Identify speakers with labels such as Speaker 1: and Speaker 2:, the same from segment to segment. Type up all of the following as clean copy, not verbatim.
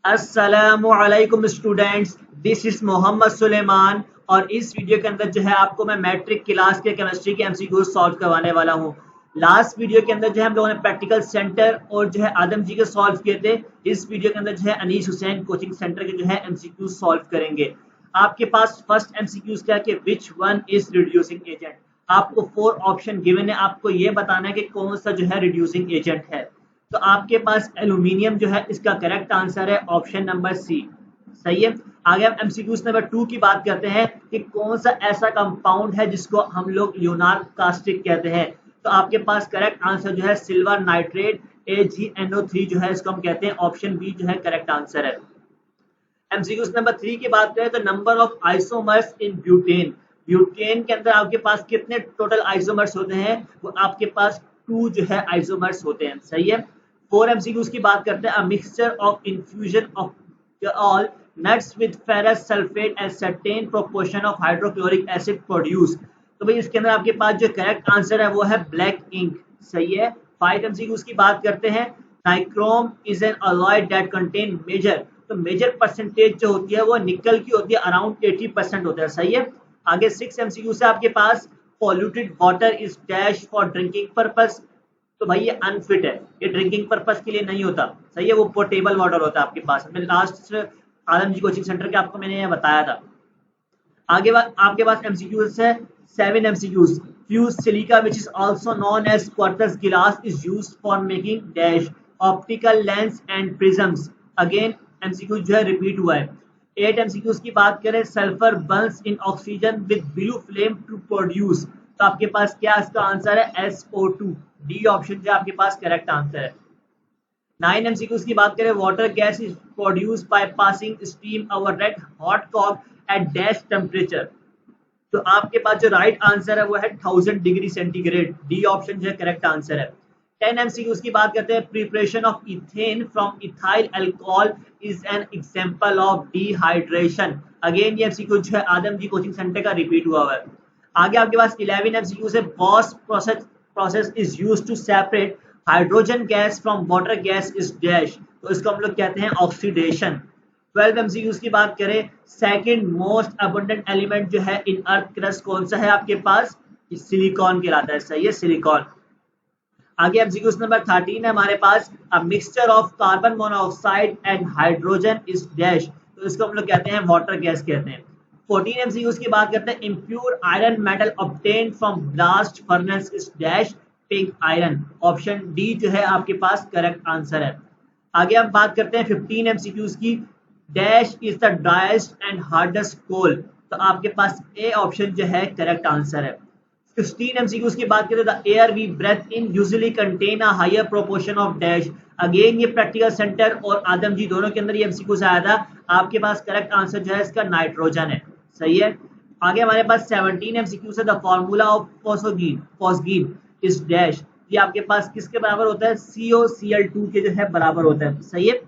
Speaker 1: अस्सलामुअलैकुम students, this is Mohammad Suleman. और इस वीडियो के अंदर जो है आपको मैं मैट्रिक क्लास के केमिस्ट्री के एमसीक्यू सॉल्व करवाने वाला हूँ। लास्ट वीडियो के अंदर जो है हम लोगों ने प्रैक्टिकल सेंटर और जो है आदम जी के सॉल्व किए थे। इस वीडियो के अंदर जो है अनीस हुसैन कोचिंग सेंटर के जो है एमसीक्यू सॉल्व करेंगे। आपके पास फर्स्ट एमसीक्यू क्या है कि which one is reducing agent. आपको 4 ऑप्शन गिवन है, आपको ये बताना है कि कौन सा जो है रिड्यूसिंग एजेंट है। तो आपके पास एल्यूमिनियम जो है, इसका करेक्ट आंसर है ऑप्शन नंबर सी। सही है। आगे हम एमसीक्यूज नंबर 2 की बात करते हैं कि कौन सा ऐसा कंपाउंड है जिसको हम लोग ल्यूनार कास्टिक कहते हैं। तो आपके पास करेक्ट आंसर जो है सिल्वर नाइट्रेट AgNO3 जो है इसको हम कहते हैं। ऑप्शन बी जो है करेक्ट आंसर है। एमसीक्यूज नंबर 3 की बात करें तो number of isomers in butane. Butane के अंदर आपके पास कितने टोटल आइसोमर्स होते हैं? वो आपके पास 2 जो है आइसोमर्स होते हैं। सही है। 4 एमसीक्यूज की बात करते हैं। अ mixture of infusion of all nuts with ferrous sulphate and certain proportion of hydrochloric acid produce. तो भाई इसके अंदर आपके पास जो करेक्ट आंसर है वो है ब्लैक इंक। सही है। 5 एमसीक्यूज की बात करते हैं। Nichrome is an alloy that contain major. तो मेजर परसेंटेज जो होती है वो निकल की होती है, अराउंड 80% होता है। सही है। आगे 6 एमसीक्यू से आपके पास polluted water is dash for drinking purpose. तो भाई ये अनफिट है, ये ड्रिंकिंग पर्पस के लिए नहीं होता। सही है। वो पोर्टेबल वाटर होता है आपके पास। मैंने लास्ट आलम जी कोचिंग सेंटर के आपको मैंने ये बताया था। आगे आपके पास एमसीक्यूज है 7 MCQs. Fused silica which is also known as quartz glass is used for making dash optical lens and prisms. Again MCQ जो है रिपीट हुआ है। 8 एमसीक्यूज की बात करें। Sulphur burns in oxygen with blue flame to produce. तो आपके पास क्या इसका आंसर है? SO2। डी ऑप्शन जो आपके पास करेक्ट आंसर है। 9 एमसीक्यूज की बात करें। Water gas is produce by passing steam over red hot coke at dash temperature. तो आपके पास जो राइट आंसर है वो है 1000 डिग्री सेंटीग्रेड। डी ऑप्शन जो है करेक्ट आंसर है। 10 एमसीक्यूज की बात करते हैं। Preparation of ethene from ethyl alcohol is an example of dehydration. Again ये एमसीक्यू जो है आदम जी कोचिंग सेंटर का रिपीट हुआ है। आगे आपके पास 11 एमसीक्यू से Bosch process is used to separate hydrogen gas from water gas is dash. तो इसको हम लोग कहते हैं ऑक्सीडेशन। 12 एमसीक्यूज की बात करें। सेकंड मोस्ट अबंडेंट एलिमेंट जो है इन अर्थ क्रस्ट कौन सा है आपके पास? सिलिकॉन कहलाता है। सही है, सिलिकॉन। आगे एमसीक्यूज नंबर 13 है हमारे पास। A mixture of carbon monoxide and hydrogen is dash. तो इसको हम लोग कहते हैं वाटर गैस कहते हैं। 14 एमसीक्यूज की बात करते हैं। Impure iron metal obtain from blast furnace is dash pig iron. Option D जो है आपके पास करेक्ट आंसर है। आगे हम बात करते हैं 15 एमसीक्यूज की। Dash is the driest and hardest coal. तो आपके पास ए ऑप्शन जो है करेक्ट आंसर है। 16 एमसीक्यूज की बात करें। The air we breathe in usually contain a higher proportion of dash. Again ये प्रैक्टिकल सेंटर और आदम जी दोनों के अंदर ये एमसीक्यूज आया था। आपके पास करेक्ट आंसर जो है इसका नाइट्रोजन है। सही है। आगे हमारे पास 17 एमसीक्यूज है। The formula of phosgene is dash. ये आपके पास किसके बराबर होता है? COCl2 के जो है बराबर होता है। सही है।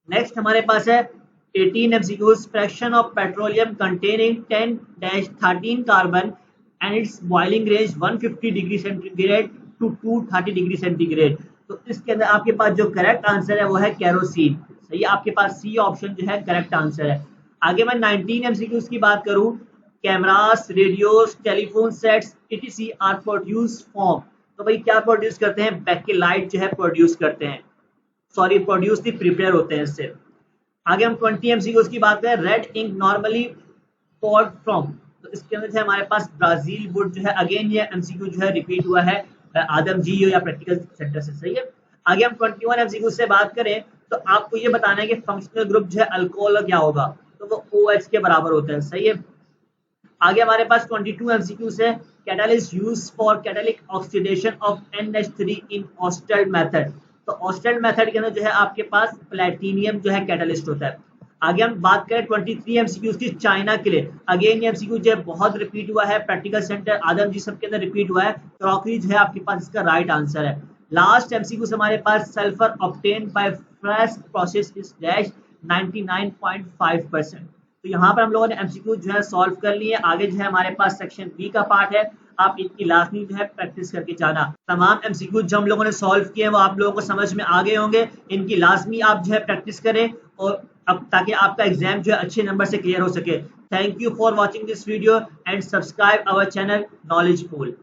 Speaker 1: नेक्स्ट हमारे पास है 18 MCQs. Fraction of petroleum containing 10-13 carbon and its boiling range 150 degree centigrade to 230 degree centigrade. तो इसके अंदर आपके पास जो करेक्ट आंसर है वो है केरोसिन। सही है। आपके पास सी ऑप्शन जो है करेक्ट आंसर है। आगे मैं 19 एमसीक्यूज की बात करूं। Cameras, radios, telephone sets etc are produce form. तो भाई क्या प्रोड्यूस करते हैं? बैकेलाइट जो है प्रोड्यूस करते हैं। सॉरी, प्रोड्यूस नहीं, प्रिपेयर होते हैं इससे। आगे हम 20 एमसीक्यूज की बात करें। Red ink normally poured from. तो इसके अंदर हमारे पास ब्राजील वुड जो है। अगेन ये एमसीक्यू जो है रिपीट हुआ है आदम जी या प्रैक्टिकल सेंटर से। सही है। आगे हम 21 एमसीक्यू से बात करें तो आपको ये बताना है कि फंक्शनल ग्रुप जो है अल्कोहल क्या होगा? तो वो OH के बराबर होता है। सही है। आगे हमारे पास 22 एमसीक्यू है। Catalyst use for catalytic oxidation of NH3 in Ostwald method. तो ऑस्टर्ड मेथड के अंदर जो है आपके पास प्लेटिनियम जो है कैटलिस्ट होता है। आगे हम बात करें 23 एमसीक्यूज की चाइना के लिए। अगेन ये एमसीक्यू जो है बहुत रिपीट हुआ है। प्रैक्टिकल सेंटर आदम जी सब के अंदर रिपीट हुआ है। क्रॉकरी जो है आपके पास इसका राइट आंसर है। लास्ट एमसीक्यू हमारे पास sulphur obtained by Frasch process is dash 99.5%। तो यहाँ पर हम लोगों ने एमसीक्यू जो है सॉल्व कर लिए। आगे जो है हमारे पास सेक्शन बी का पार्ट है, आप इनकी लाजमी जो है प्रैक्टिस करके जाना। तमाम एमसीक्यू जो हम लोगों ने सॉल्व किए वो आप लोगों को समझ में आ गए होंगे, इनकी लाजमी आप जो है प्रैक्टिस करें और अब ताकि आपका एग्जाम जो है अच्छे नंबर से क्लियर हो सके। Thank you for watching this video and subscribe our channel knowledge pool.